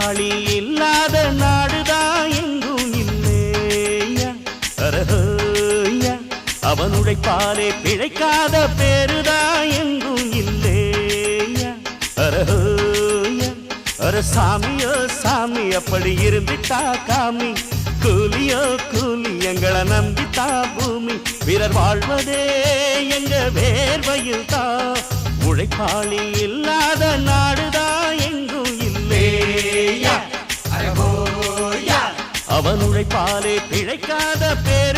உழைப்பாளி இல்லாத நாடுதான் எங்கும் இல்லையா அரஹோயா அவன் உழைப்பாலே பிழைக்காத பேருதான் எங்கும் இல்லையா அரஹோயா அர சாமியோ சாமி அப்படி இருந்துட்டா காமி கூலியோ கூலி எங்களை நம்பித்தா பூமி வீரர் வாழ்வதே எங்க வேர்வையில் தான் உழைப்பாளி இல்லாத நாடுதான் எங்கும் இல்லையா அவன் உழைப்பாலே பிழைக்காத பேர்